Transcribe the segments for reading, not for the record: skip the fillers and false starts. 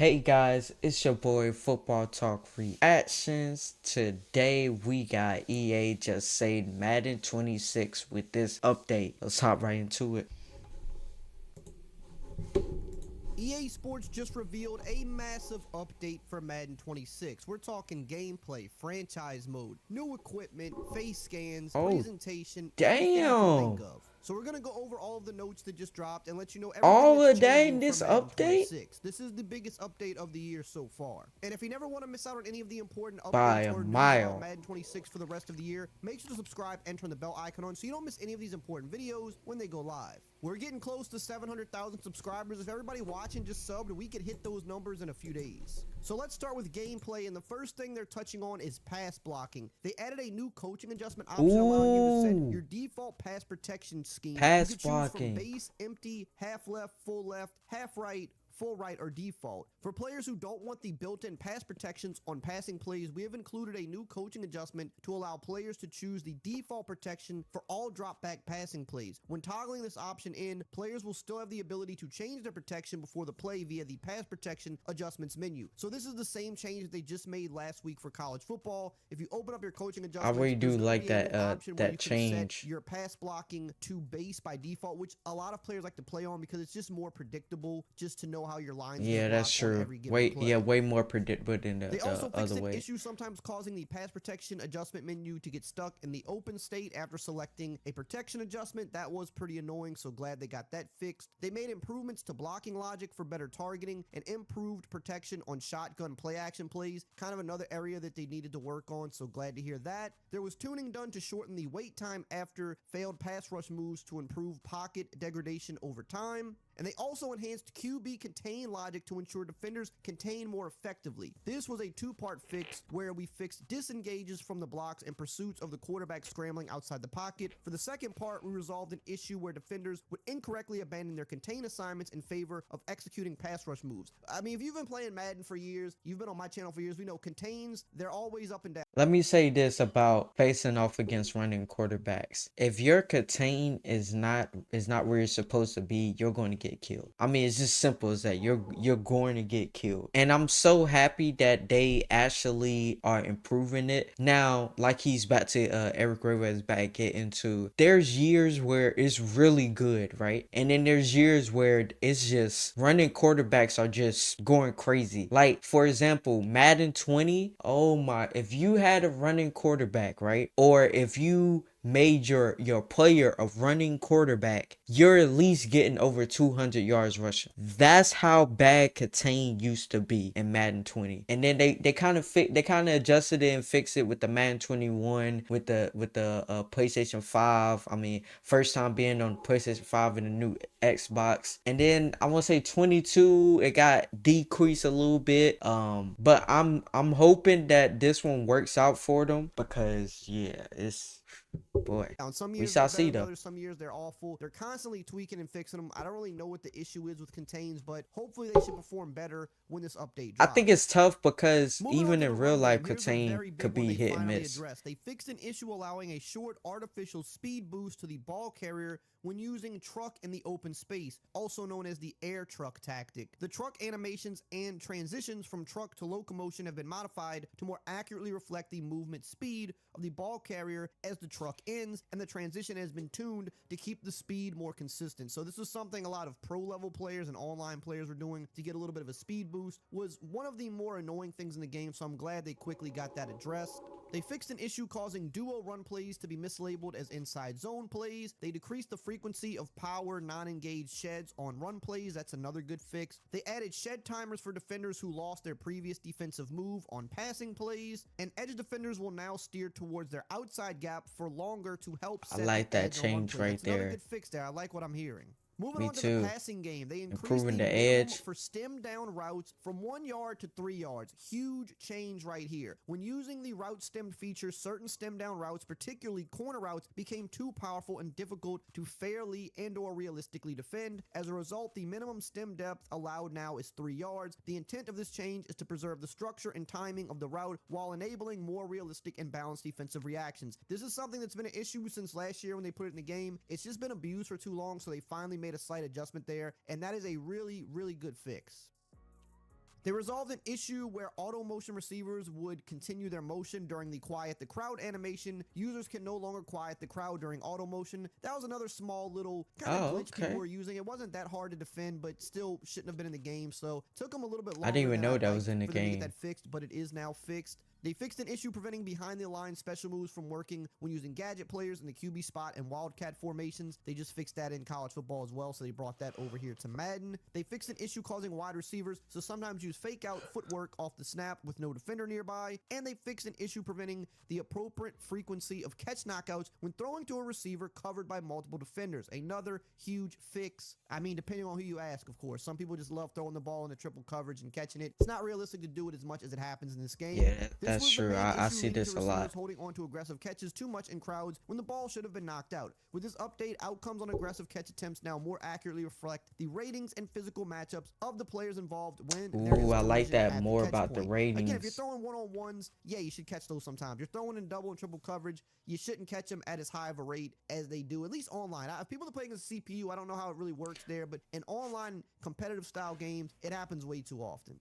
Hey guys, it's your boy Football Talk Reactions. Today we got EA just saying Madden 26 with this update. Let's hop right into it. EA Sports just revealed a massive update for Madden 26. We're talking gameplay, franchise mode, new equipment, face scans, Oh, presentation, everything you can think damn. of. So we're going to go over all of the notes that just dropped and let you know everything All that's of that in changing for this Madden update? 26. This is the biggest update of the year so far. And if you never want to miss out on any of the important By updates a or news about mile. Madden 26 for the rest of the year, make sure to subscribe and turn the bell icon on so you don't miss any of these important videos when they go live. We're getting close to 700,000 subscribers. If everybody watching just subbed, we could hit those numbers in a few days. So let's start with gameplay, and the first thing they're touching on is pass blocking. They added a new coaching adjustment option allowing you to set Ooh, your default pass protection scheme. You pass could choose from blocking. base, empty, half left, half right, full right, or default. For players who don't want the built-in pass protections on passing plays, we have included a new coaching adjustment to allow players to choose the default protection for all drop-back passing plays. When toggling this option in, players will still have the ability to change their protection before the play via the pass protection adjustments menu. So this is the same change that they just made last week for college football. If you open up your coaching I adjustments, really do there's going to like be a that new option where that you can set change. your pass blocking to base by default, which a lot of players like to play on because it's just more predictable just to know how your line's going to Yeah, that's block on true. every given Way play. way more predictable than They the also other fixed an way. issue sometimes causing the pass protection adjustment menu to get stuck in the open state after selecting a protection adjustment. That was pretty annoying, so glad they got that fixed. They made improvements to blocking logic for better targeting and improved protection on shotgun play action plays, kind of another area that they needed to work on, so glad to hear that. There was tuning done to shorten the wait time after failed pass rush moves to improve pocket degradation over time. And they also enhanced QB contain logic to ensure defenders contain more effectively. This was a two-part fix where we fixed disengages from the blocks and pursuits of the quarterback scrambling outside the pocket. For the second part, we resolved an issue where defenders would incorrectly abandon their contain assignments in favor of executing pass rush moves. I mean, if you've been playing Madden for years, you've been on my channel for years, we know contains, they're always up and down. Let me say this about facing off against running quarterbacks. If your contain is not where you're supposed to be, you're going to get killed. I mean, it's just simple as that. You're going to get killed. And I'm so happy that they actually are improving it. Now, like he's back to Eric Rivers back get into, there's years where it's really good, right? And then there's years where it's just running quarterbacks are just going crazy. Like for example, Madden 20, oh my, if you had a running quarterback, right? Or if you made your player a running quarterback, you're at least getting over 200 yards rushing. That's how bad Contain used to be in Madden 20. And then they kind of adjusted it and fixed it with the Madden 21 with the PlayStation 5. I mean, first time being on PlayStation 5 and the new Xbox. And then I want to say 22, it got decreased a little bit. But I'm hoping that this one works out for them because yeah, it's boy. Some We years they're shall better see than though. others, some years they're awful. They're constantly tweaking and fixing them. I don't really know what the issue is with contains, but hopefully they should perform better when this update I think drops. it's tough because Moving on even to the in real run life, game, here's a Contain very big could one be they hit and finally miss. addressed. They fixed an issue allowing a short artificial speed boost to the ball carrier when using truck in the open space, also known as the air truck tactic. The truck animations and transitions from truck to locomotion have been modified to more accurately reflect the movement speed of the ball carrier as the truck ends, and the transition has been tuned to keep the speed more consistent. So this is something a lot of pro level players and online players were doing to get a little bit of a speed boost. Was one of the more annoying things in the game, so I'm glad they quickly got that addressed. They fixed an issue causing duo run plays to be mislabeled as inside zone plays. They decreased the frequency of power non-engaged sheds on run plays. That's another good fix. They added shed timers for defenders who lost their previous defensive move on passing plays. And edge defenders will now steer towards their outside gap for longer to help I set the like that edge on run change plays. right That's another there. good fix there. I like what I'm hearing. Moving Me on to the too. passing game, they increased Improving the the minimum edge. for stem down routes from 1 yard to 3 yards. Huge change right here. When using the route stemmed feature, certain stem down routes, particularly corner routes, became too powerful and difficult to fairly and or realistically defend. As a result, the minimum stem depth allowed now is 3 yards. The intent of this change is to preserve the structure and timing of the route while enabling more realistic and balanced defensive reactions. This is something that's been an issue since last year when they put it in the game. It's just been abused for too long, so they finally made a slight adjustment there, and that is a really, really good fix. They resolved an issue where auto motion receivers would continue their motion during the quiet the crowd animation. Users can no longer quiet the crowd during auto motion. That was another small little kind of Oh, glitch people okay. were using. It wasn't that hard to defend, but still shouldn't have been in the game. So it took them a little bit I didn't longer even than know I'd that like was in the for them to get game. that fixed, but it is now fixed. They fixed an issue preventing behind-the-line special moves from working when using gadget players in the QB spot and wildcat formations. They just fixed that in college football as well, so they brought that over here to Madden. They fixed an issue causing wide receivers to sometimes use fake-out footwork off the snap with no defender nearby. And they fixed an issue preventing the appropriate frequency of catch knockouts when throwing to a receiver covered by multiple defenders. Another huge fix. I mean, depending on who you ask, of course. Some people just love throwing the ball into triple coverage and catching it. It's not realistic to do it as much as it happens in this game. Yeah, This that's was the true. main I issue see leading this to a receivers lot. holding on to aggressive catches too much in crowds when the ball should have been knocked out. With this update, outcomes on aggressive catch attempts now more accurately reflect the ratings and physical matchups of the players involved when there is Ooh, I like collision that at the more catch about the point. Again, if you're ratings. throwing one-on-ones, yeah, you should catch those sometimes. You're throwing in double and triple coverage, you shouldn't catch them at as high of a rate as they do, at least online. If people are playing against CPU, I don't know how it really works there, but in online competitive style games, it happens way too often.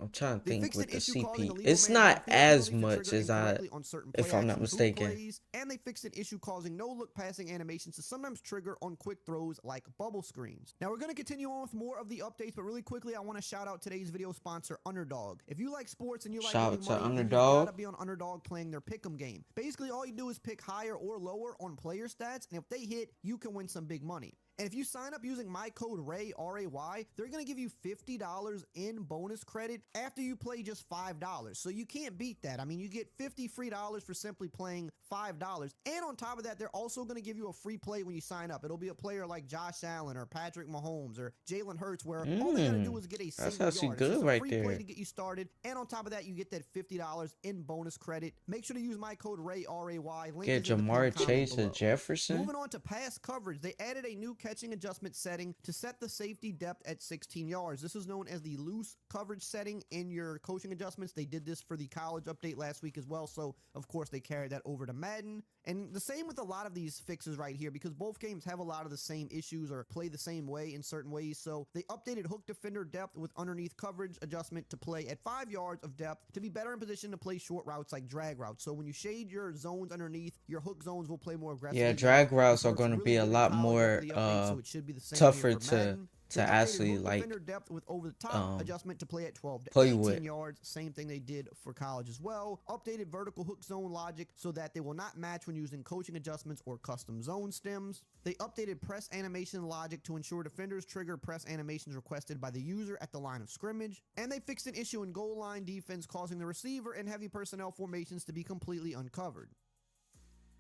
I'm trying to They think fixed an with the issue causing CP. illegal It's man not downfield as penalties to much trigger as incorrectly on certain if play I'm not action boot mistaken. plays, and they fixed an issue causing no-look passing animations to sometimes trigger on quick throws like bubble screens. Now we're going to continue on with more of the updates, but really quickly I want to shout out today's video sponsor, Underdog. If you like sports and you like Shout winning out to money, then you've Underdog. got to be on Underdog playing their pick'em game. Basically, all you do is pick higher or lower on player stats, and if they hit, you can win some big money. And if you sign up using my code RAY, R-A-Y, they're going to give you $50 in bonus credit after you play just $5. So you can't beat that. I mean, you get 50 free dollars for simply playing $5. And on top of that, they're also going to give you a free play when you sign up. It'll be a player like Josh Allen or Patrick Mahomes or Jalen Hurts where all they got to do is get a That's single actually yard. It's just good a right free play there. to get you started. And on top of that, you get that $50 in bonus credit. Make sure to use my code RAY, R-A-Y. Link Get is in the Jamar pinned comment Chase or below. Jefferson. Moving on to pass coverage, they added a new catching adjustment setting to set the safety depth at 16 yards. This is known as the loose coverage setting in your coaching adjustments. They did this for the college update last week as well, so of course they carried that over to Madden. And the same with a lot of these fixes right here, because both games have a lot of the same issues or play the same way in certain ways. So they updated hook defender depth with underneath coverage adjustment to play at 5 yards of depth to be better in position to play short routes like drag routes. So when you shade your zones underneath, your hook zones will play more aggressively. Yeah, Now, drag routes this are works going to really be a good in lot college after more the update, so it should be the same tougher here for Madden. They updated actually hook like defender depth with over the top adjustment to play at 12 to play 18 with. yards. Same thing they did for college as well. Updated vertical hook zone logic so that they will not match when using coaching adjustments or custom zone stems. They updated press animation logic to ensure defenders trigger press animations requested by the user at the line of scrimmage. And they fixed an issue in goal line defense causing the receiver and heavy personnel formations to be completely uncovered.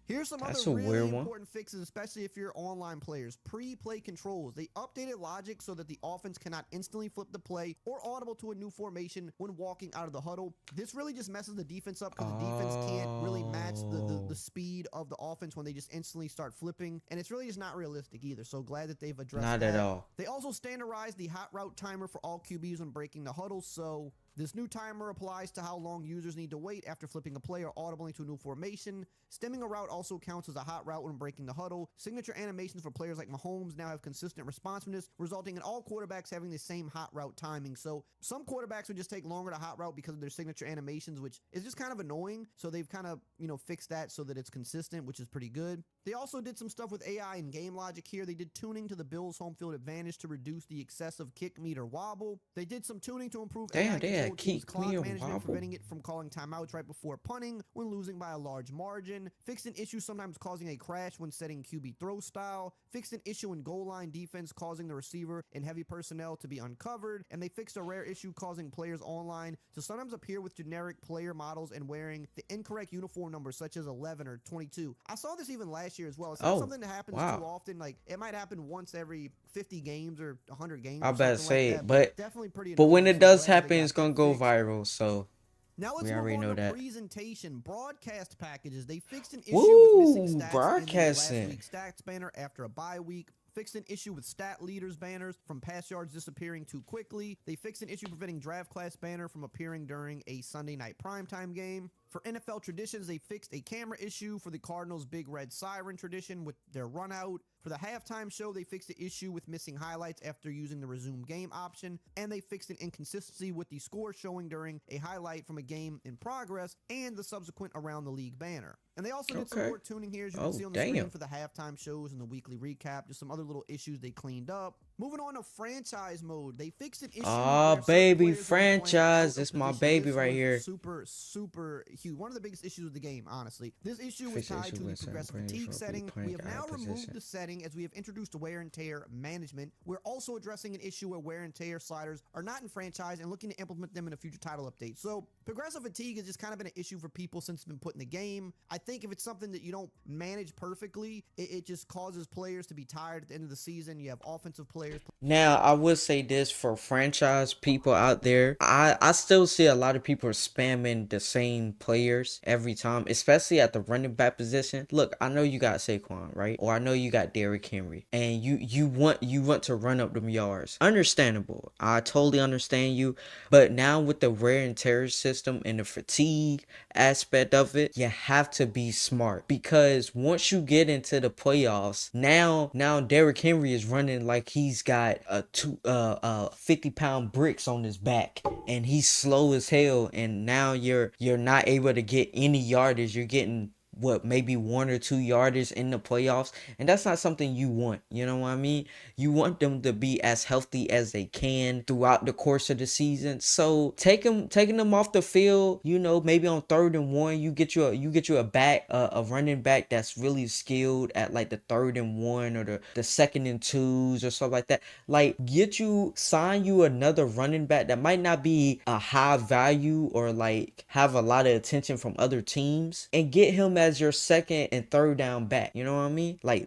Here's some That's other a really weird one. important fixes, especially if you're online players. Pre-play controls. They updated logic so that the offense cannot instantly flip the play or audible to a new formation when walking out of the huddle. This really just messes the defense up because the defense can't really match the speed of the offense when they just instantly start flipping. And it's really just not realistic either. So glad that they've addressed that. Not at all. They also standardized the hot route timer for all QBs when breaking the huddle. So this new timer applies to how long users need to wait after flipping a play or audibly to a new formation. Stemming a route also counts as a hot route when breaking the huddle. Signature animations for players like Mahomes now have consistent responsiveness, resulting in all quarterbacks having the same hot route timing. So some quarterbacks would just take longer to hot route because of their signature animations, which is just kind of annoying. So they've kind of, fixed that so that it's consistent, which is pretty good. They also did some stuff with AI and game logic here. They did tuning to the Bills' home field advantage to reduce the excessive kick meter wobble. They did some tuning to improve AI control teams' clock management, preventing it from calling timeouts right before punting when losing by a large margin. Fixed an issue sometimes causing a crash when setting QB throw style. Fixed an issue in goal line defense causing the receiver and heavy personnel to be uncovered. And they fixed a rare issue causing players online to sometimes appear with generic player models and wearing the incorrect uniform numbers such as 11 or 22. I saw this even last year as well. It's not something that happens too often. Like, it might happen once every 50 games or 100 games. I bet say like it, that, but definitely pretty but when annoying, it so does glad happen, they it's got gonna that go fixed. viral. So Now let's we move already on know to that. presentation. Broadcast packages. They fixed an issue Woo, with missing stats in the last broadcasting. week's stats banner after a bye week. Fixed an issue with stat leaders banners from pass yards disappearing too quickly. They fixed an issue preventing draft class banner from appearing during a Sunday night primetime game. For NFL traditions, they fixed a camera issue for the Cardinals' Big Red Siren tradition with their run out. For the halftime show, they fixed the issue with missing highlights after using the resume game option, and they fixed an inconsistency with the score showing during a highlight from a game in progress and the subsequent around the league banner. And they also did some Okay. more tuning here, as you can Oh, see on the damn. screen, for the halftime shows and the weekly recap. Just some other little issues they cleaned up. Moving on to franchise mode, they fixed an issue Ah, where certain baby, players would be playing out franchise. of It's my position. baby This right was here. super huge. One of the biggest issues of the game, honestly. This issue was Fix the tied issue to the with certain progressive players fatigue will be setting. We playing have out now of removed position. the setting as we have introduced wear and tear management. We're also addressing an issue where wear and tear sliders are not in franchise and looking to implement them in a future title update. So progressive fatigue has just kind of been an issue for people since it's been put in the game. I think if it's something that you don't manage perfectly, it just causes players to be tired at the end of the season. You have offensive players. Now, I would say this for franchise people out there. I still see a lot of people spamming the same players every time, especially at the running back position. Look, I know you got Saquon, right? Or I know you got Derrick Henry, and you want to run up them yards. Understandable. I totally understand you. But now with the wear and tear system and the fatigue aspect of it, you have to be smart, because once you get into the playoffs, now Derrick Henry is running like he's got a 50-pound bricks on his back, and he's slow as hell, and now you're not able to get any yardage. You're getting what, maybe 1 or 2 yardage in the playoffs, and that's not something you want. You know what I mean? You want them to be as healthy as they can throughout the course of the season. So taking them off the field, maybe on 3rd and 1, you get you a running back that's really skilled at like the 3rd and 1 or the 2nd and 2s or stuff like that. Like, sign you another running back that might not be a high value or like have a lot of attention from other teams, and get him as your 2nd and 3rd down back. You know what I mean? Like,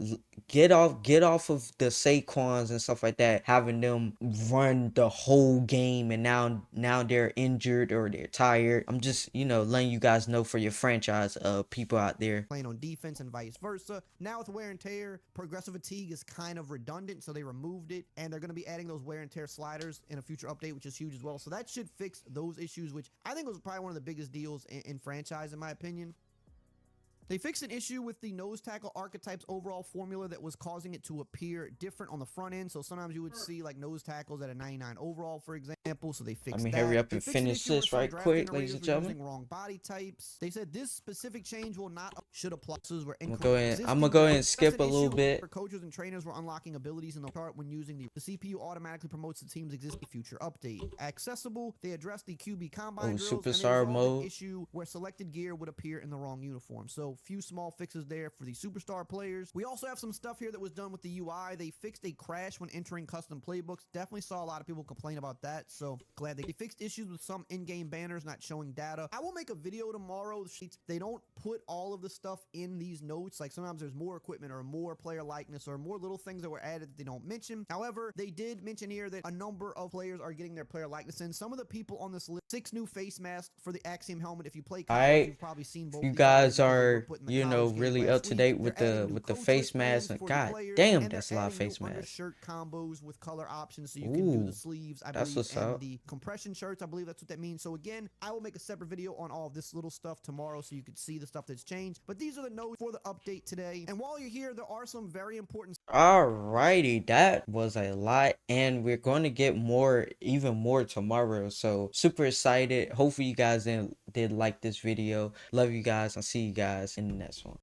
get off of the Saquons and stuff like that, having them run the whole game, and now they're injured or they're tired. I'm just letting you guys know for your franchise people out there. Playing on defense and vice versa. Now with wear and tear, progressive fatigue is kind of redundant, so they removed it, and they're going to be adding those wear and tear sliders in a future update, which is huge as well. So that should fix those issues, which I think was probably one of the biggest deals in franchise, in my opinion. They fixed an issue with the nose tackle archetype's overall formula that was causing it to appear different on the front end. So sometimes you would see like nose tackles at a 99 overall, for example. So they fixed that. Hurry up They and fixed an finish issue where this some right drafting quick, ladies arrays and were gentlemen. using wrong body types. They said this specific change will not should apply. Were I'm gonna go ahead and skip a little bit. Where coaches and trainers were unlocking abilities in the chart when using the CPU automatically promotes the team's existing future update. Accessible, they addressed the QB combine drills, and they Superstar resolved mode. an issue where selected gear would appear in the wrong uniform. So few small fixes there for the superstar players. We also have some stuff here that was done with the UI. They fixed a crash when entering custom playbooks. Definitely saw a lot of people complain about that, so glad they fixed issues with some in-game banners not showing data. I will make a video tomorrow. They don't put all of the stuff in these notes. Like sometimes there's more equipment or more player likeness or more little things that were added that they don't mention. However, they did mention here that a number of players are getting their player likeness in. Some of the people on this list, 6 new face masks for the Axiom helmet. If you play college, you've probably seen both. You These already guys because they were are put in the college game really last up to week. date with They're adding the new with the code face switch names mask. for the God players, damn, and they're that's a lot of adding new face masks. undershirt combos with color options so you can do the sleeves, I that's believe, what's and up. the compression shirts. I believe that's what that means. So again, I will make a separate video on all of this little stuff tomorrow so you can see the stuff that's changed. But these are the notes for the update today. And while you're here, there are some very important. Alrighty, that was a lot, and we're going to get even more tomorrow. So super excited. Hopefully you guys did like this video. Love you guys. I'll see you guys in the next one.